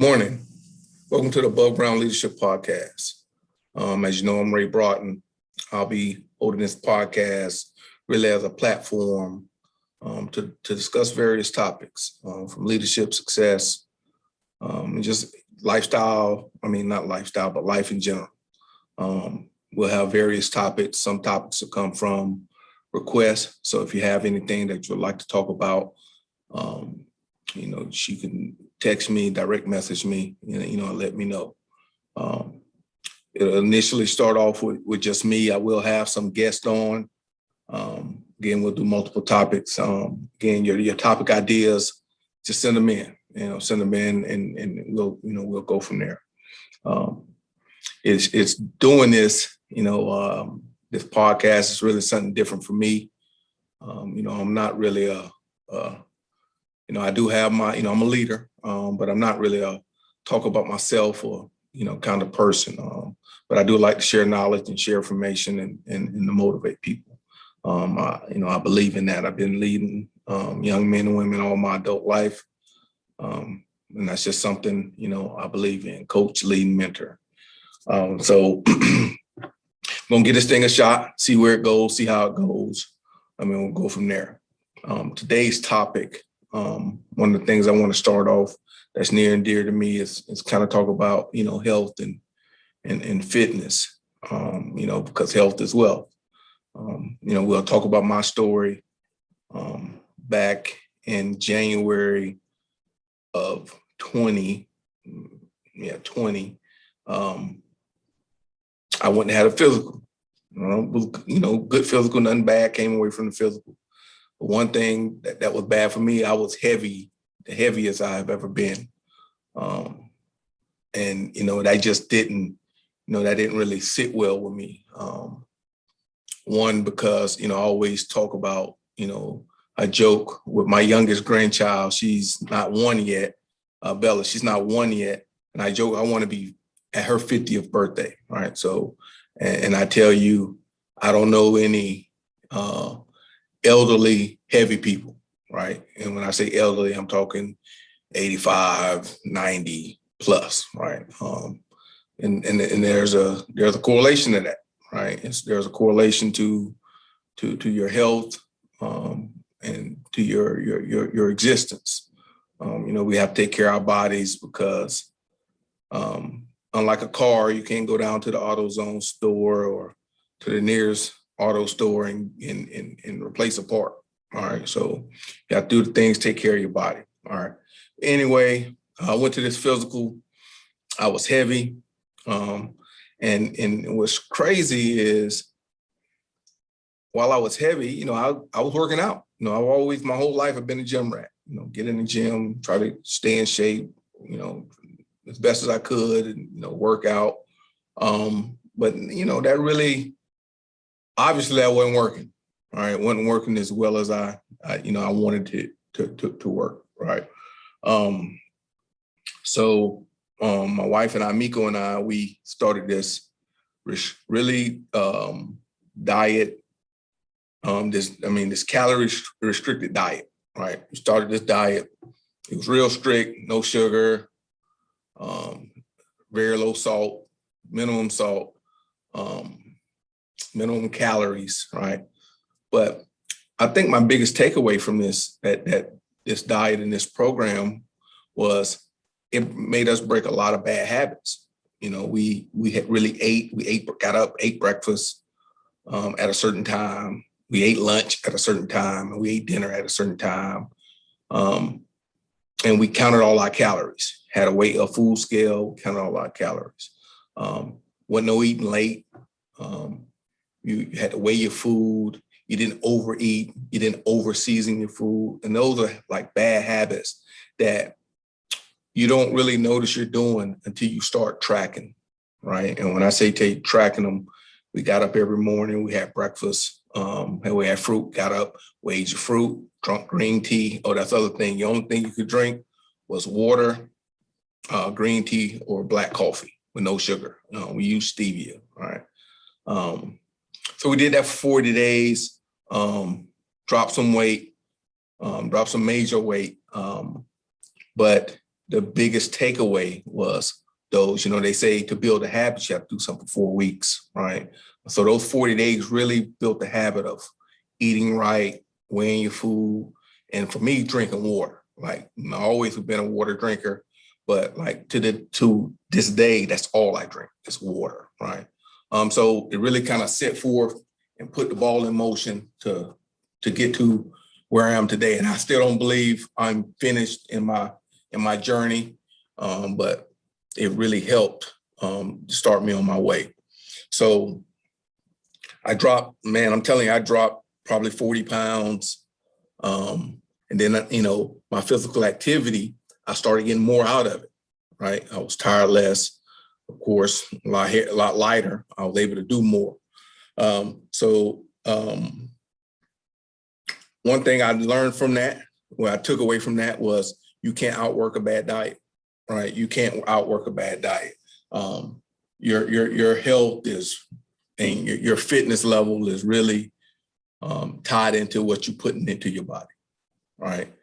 Morning. Welcome to the Above Ground Leadership Podcast. As you know, I'm Ray Broughton. I'll be holding this podcast really as a platform to discuss various topics from leadership, success, and just lifestyle. Not lifestyle, but life in general. We'll have various topics. Some topics will come from requests. So if you have anything that you'd like to talk about, you can text me, direct message me, let me know. It'll initially start off with just me. I will have some guests on. Again, we'll do multiple topics. Again, your topic ideas, just send them in. And we'll go from there. It's doing this. This podcast is really something different for me. I'm not really I do have I'm a leader, but I'm not really a talk about myself or, kind of person. But I do like to share knowledge and share information and to motivate people. I believe in that. I've been leading young men and women all my adult life. And that's just something, I believe in, coach, lead, mentor. So I'm going to give this thing a shot, see where it goes, see how it goes. We'll go from there. Today's topic, one of the things I want to start off that's near and dear to me is kind of talk about, health and fitness, because health is wealth. We'll talk about my story back in January of 20. I went and had a physical, good physical, nothing bad came away from the physical. But one thing that was bad for me, I was heavy, the heaviest I've ever been. And that just didn't, that didn't really sit well with me. One, because, I always talk about, I joke with my youngest grandchild. She's not one yet. Bella, she's not one yet. And I joke, I want to be at her 50th birthday. Right. So, and I tell you, I don't know any elderly, heavy people. Right. And when I say elderly, I'm talking 85, 90 plus. Right. And there's a correlation to that. Right. There's a correlation to your health and to your existence. We have to take care of our bodies because unlike a car, you can't go down to the AutoZone store or to the nearest auto store and replace a part. All right. So you have to do the things, take care of your body. All right. Anyway, I went to this physical. I was heavy. And what's crazy is while I was heavy, I was working out. I've always, my whole life, I've been a gym rat, get in the gym, try to stay in shape, as best as I could and, work out. But, that really, obviously that wasn't working. All right. It wasn't working as well as I wanted to work. Right. So my wife and I, Miko and I, we started this really diet, this calorie restricted diet, right? We started this diet. It was real strict, no sugar, very low salt, minimum calories, right? But I think my biggest takeaway from this diet and this program was it made us break a lot of bad habits. We had really got up, ate breakfast at a certain time. We ate lunch at a certain time, and we ate dinner at a certain time. And we counted all our calories, had a food scale, counted all our calories. Wasn't no eating late. You had to weigh your food. You didn't overeat. You didn't over-season your food. And those are like bad habits that you don't really notice you're doing until you start tracking, right? And when I say tracking them, we got up every morning, we had breakfast, and we had fruit, got up, weighed your fruit, drunk green tea. Oh, that's the other thing. The only thing you could drink was water, green tea, or black coffee with no sugar. We used stevia, right? So we did that for 40 days, dropped some weight, dropped some major weight. But the biggest takeaway was those, they say to build a habit, you have to do something for 4 weeks, right? So those 40 days really built the habit of eating right, weighing your food, and for me, drinking water. Like, I always have been a water drinker, but like to this day, that's all I drink is water, right? So it really kind of set forth and put the ball in motion to get to where I am today. And I still don't believe I'm finished in my journey, but it really helped start me on my way. So I dropped, man, I'm telling you, I dropped probably 40 pounds. And then, my physical activity, I started getting more out of it, right? I was tired less, of course, a lot lighter. I was able to do more. So one thing I learned from that, what I took away from that was you can't outwork a bad diet, right? You can't outwork a bad diet. Your health is, and your fitness level is really tied into what you're putting into your body, right?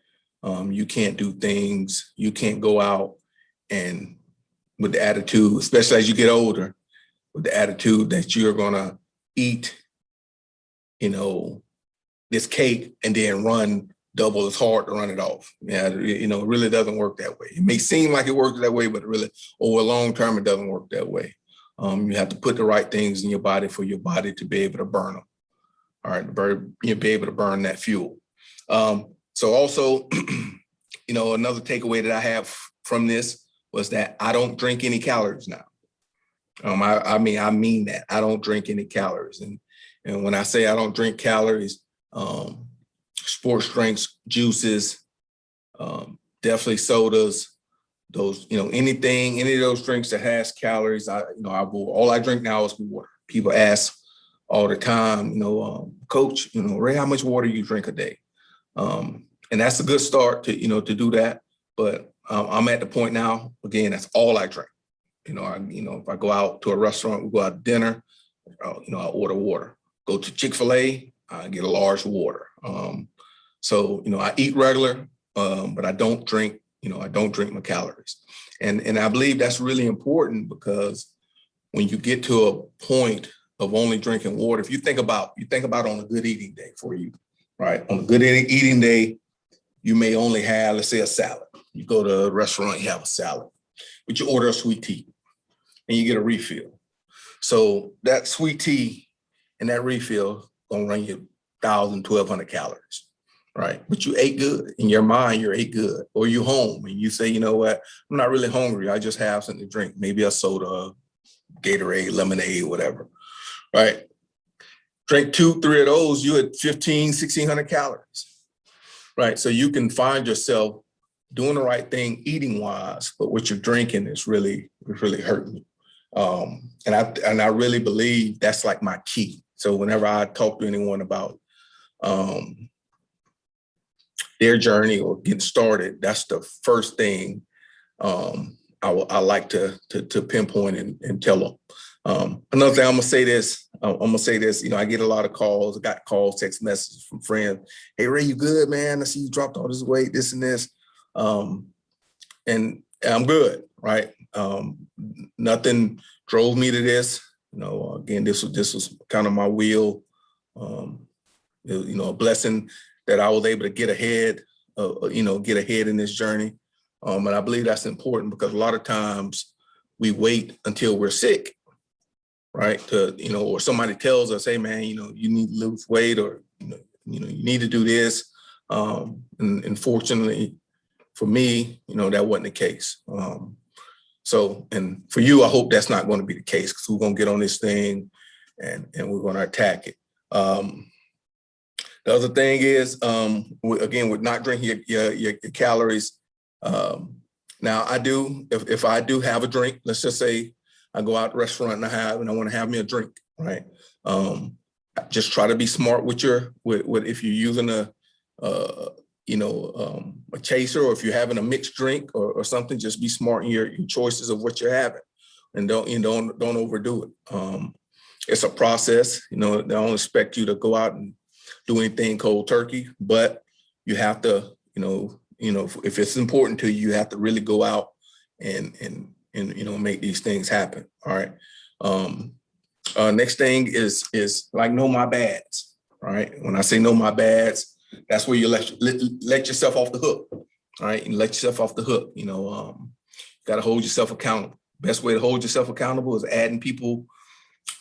You can't do things, you can't go out and with the attitude, especially as you get older, with the attitude that you're gonna eat, this cake and then run double as hard to run it off. Yeah, it really doesn't work that way. It may seem like it works that way, but really over a long term, it doesn't work that way. You have to put the right things in your body for your body to be able to burn them. All right, you'll be able to burn that fuel. So also, another takeaway that I have from this was that I don't drink any calories now. I mean that I don't drink any calories, and when I say I don't drink calories, sports drinks, juices, definitely sodas, those, any of those drinks that has calories, all I drink now is water. People ask all the time, Coach, Ray, how much water you drink a day? And that's a good start to do that. But I'm at the point now, again, that's all I drink. If I go out to a restaurant, we go out to dinner, I order water. Go to Chick-fil-A, I get a large water. So I eat regular, but I don't drink, I don't drink my calories. And I believe that's really important because when you get to a point of only drinking water, if you think about on a good eating day for you, right? On a good eating day, you may only have, let's say, a salad. You go to a restaurant, you have a salad, but you order a sweet tea and you get a refill. So that sweet tea and that refill gonna run you 1,000, 1,200 calories, right? But you ate good. In your mind, you ate good. Or you home and you say, you know what? I'm not really hungry. I just have something to drink. Maybe a soda, Gatorade, lemonade, whatever, right? Drink 2, 3 of those, you at 1,500, 1,600 calories, right? So you can find yourself doing the right thing eating wise, but what you're drinking is really hurting you. And I really believe that's like my key. So whenever I talk to anyone about their journey or getting started, that's the first thing I like to pinpoint and tell them. Another thing, I'm gonna say this. I get a lot of calls. I got calls, text messages from friends. Hey Ray, you good, man? I see you dropped all this weight, this and this, and I'm good, right? Nothing drove me to this. Again, this was kind of my will. A blessing that I was able to get ahead in this journey. And I believe that's important because a lot of times we wait until we're sick, right? Or somebody tells us, hey man, you need to lose weight, or you need to do this. And fortunately for me, that wasn't the case. And for you, I hope that's not going to be the case, because we're going to get on this thing and we're going to attack it. The other thing is, again, with not drinking your calories. Now I do, if I do have a drink, let's just say I go out to a restaurant and I want to have me a drink, right? Just try to be smart with if you're using a chaser, or if you're having a mixed drink or something, just be smart in your choices of what you're having, and don't overdo it. It's a process. They don't expect you to go out and do anything cold turkey, but you have to, if it's important to you, you have to really go out and make these things happen. All right. Next thing is like know my bads. All right. When I say know my bads, that's where you let yourself off the hook. All right. And let yourself off the hook. Got to hold yourself accountable. Best way to hold yourself accountable is adding people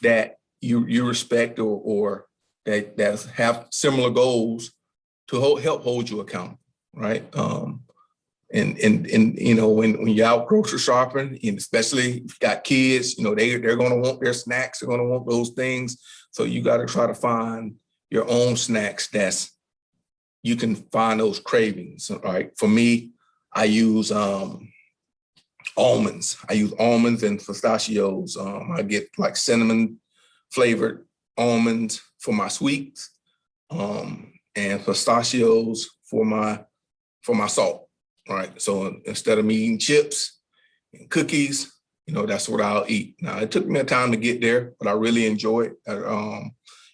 that you respect or that have similar goals to help hold you accountable. Right. And when you're out grocery shopping, and especially if you got kids, they're going to want their snacks. They're going to want those things. So you got to try to find your own snacks you can find those cravings. All right. For me, I use almonds. I use almonds and pistachios. I get like cinnamon flavored almonds for my sweets, and pistachios for my salt. All right. So instead of me eating chips and cookies, that's what I'll eat. Now, it took me a time to get there, but I really enjoy it.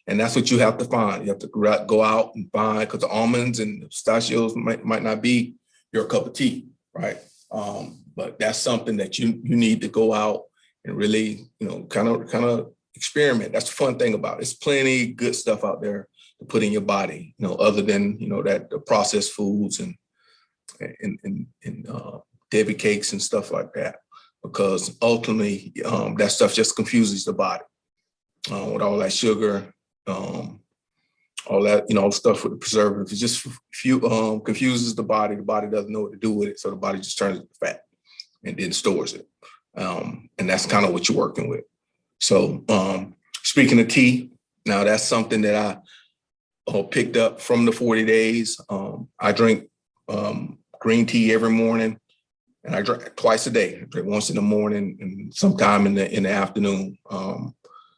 And that's what you have to find. You have to go out and find, because the almonds and the pistachios might not be your cup of tea, right? But that's something that you need to go out and really, kind of experiment. That's the fun thing about it. There's plenty good stuff out there to put in your body, other than, that the processed foods and Debbie cakes and stuff like that, because ultimately that stuff just confuses the body with all that sugar, all that, stuff with the preservatives. It just confuses the body. The body doesn't know what to do with it, so the body just turns it to fat and then stores it. And that's kind of what you're working with. So speaking of tea, now that's something that I picked up from the 40 days. I drink green tea every morning, and I drink twice a day. I drink once in the morning and sometime in the afternoon,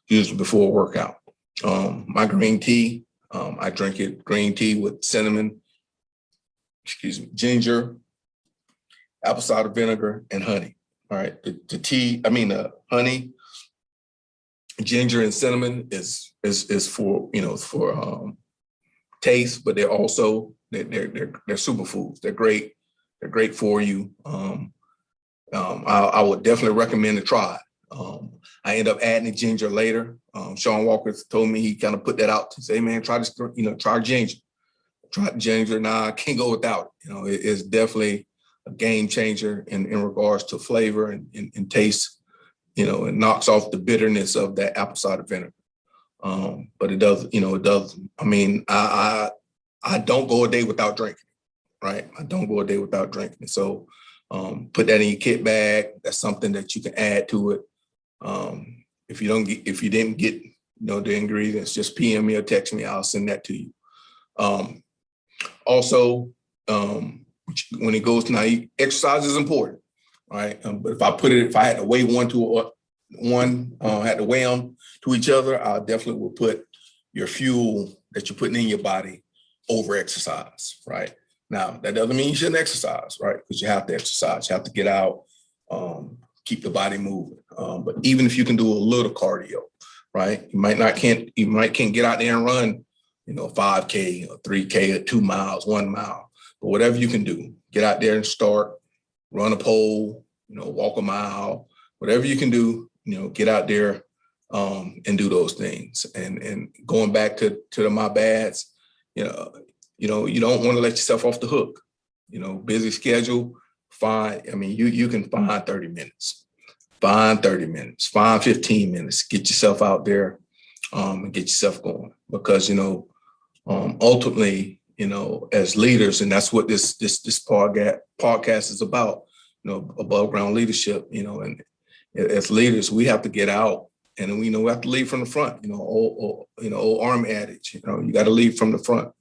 usually before a workout. My green tea, I drink it green tea with cinnamon, ginger, apple cider vinegar, and honey. All right, the honey, ginger, and cinnamon is for for taste, but they're also they're superfoods. They're great. They're great for you. I would definitely recommend to try it. I end up adding the ginger later. Sean Walker told me, he kind of put that out to say, man, try this, try ginger. Try ginger. Nah, I can't go without it. It is definitely a game changer in regards to flavor and taste. It knocks off the bitterness of that apple cider vinegar. But it does, I mean, I don't go a day without drinking, right? I don't go a day without drinking. So put that in your kit bag. That's something that you can add to it. If you didn't get, the ingredients, just PM me or text me. I'll send that to you. Also, when it goes to now, exercise is important, right? But if I had to weigh had to weigh them to each other, I definitely would put your fuel that you're putting in your body over exercise, right? Now, that doesn't mean you shouldn't exercise, right? Because you have to exercise, you have to get out, keep the body moving. But even if you can do a little cardio, right? You might can't get out there and run, 5K or 3K or 2 miles, 1 mile, but whatever you can do, get out there and start, run a pole, walk a mile, whatever you can do, get out there and do those things. And going back to my bads, you don't want to let yourself off the hook. Busy schedule, fine. I mean, you can find 30 minutes, find 15 minutes, get yourself out there and get yourself going. Because, ultimately, as leaders, and that's what this podcast is about, above ground leadership, and as leaders, we have to get out, and we have to lead from the front, old army adage, you got to lead from the front.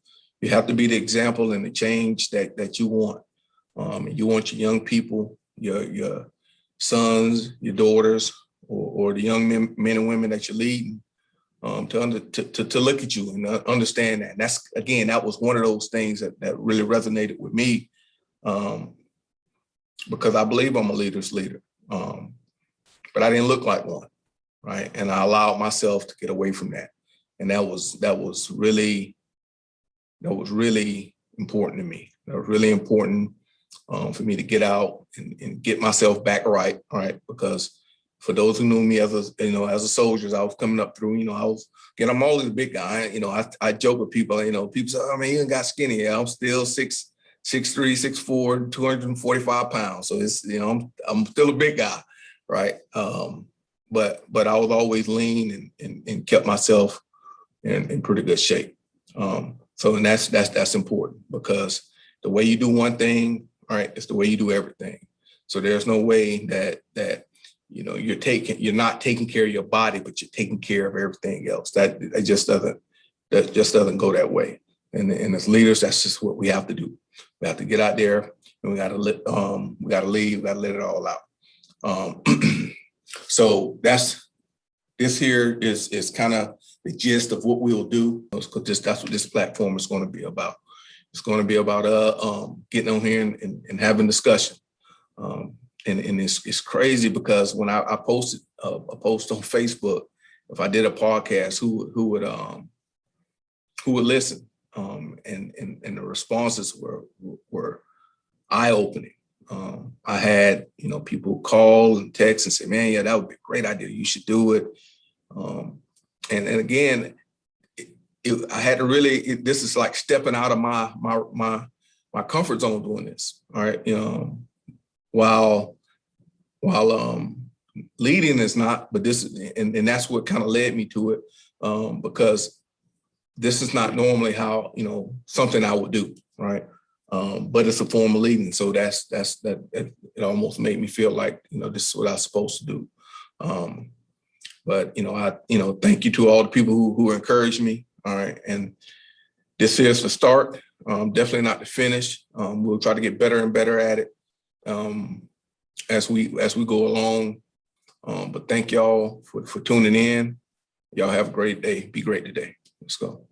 You have to be the example and the change that you want. You want your young people, your sons, your daughters, or the young men and women that you're leading, to look at you and understand that. And that was one of those things that really resonated with me, because I believe I'm a leader's leader, but I didn't look like one, right? And I allowed myself to get away from that, and that was really important to me. That was really important for me to get out and get myself back right. All right, because for those who knew me as a soldier, I was coming up through. I'm always a big guy. I joke with people. People say, "I mean, you got skinny." Yeah, I'm still 6'3", 6'4", 245 pounds. So it's I'm still a big guy, right? But I was always lean and kept myself in pretty good shape. So and that's important, because the way you do one thing, all right, it's the way you do everything. So there's no way that you're not taking care of your body, but you're taking care of everything else. That just doesn't go that way. And as leaders, that's just what we have to do. We have to get out there and we got to leave, we got to let it all out. So this here is kind of the gist of what we'll do, because that's what this platform is going to be about. It's going to be about getting on here and having discussion. And it's crazy, because when I posted a post on Facebook, if I did a podcast, who would listen? And the responses were eye-opening. I had people call and text and say, "Man, yeah, that would be a great idea. You should do it." And again, I had to really. This is like stepping out of my comfort zone doing this. All right, while leading is not, but this and that's what kind of led me to it, because this is not normally how something I would do, right? But it's a form of leading, so that it almost made me feel like this is what I'm supposed to do. But I thank you to all the people who encouraged me. All right, and this is the start, definitely not the finish. We'll try to get better and better at it as we go along. But thank y'all for tuning in. Y'all have a great day. Be great today. Let's go.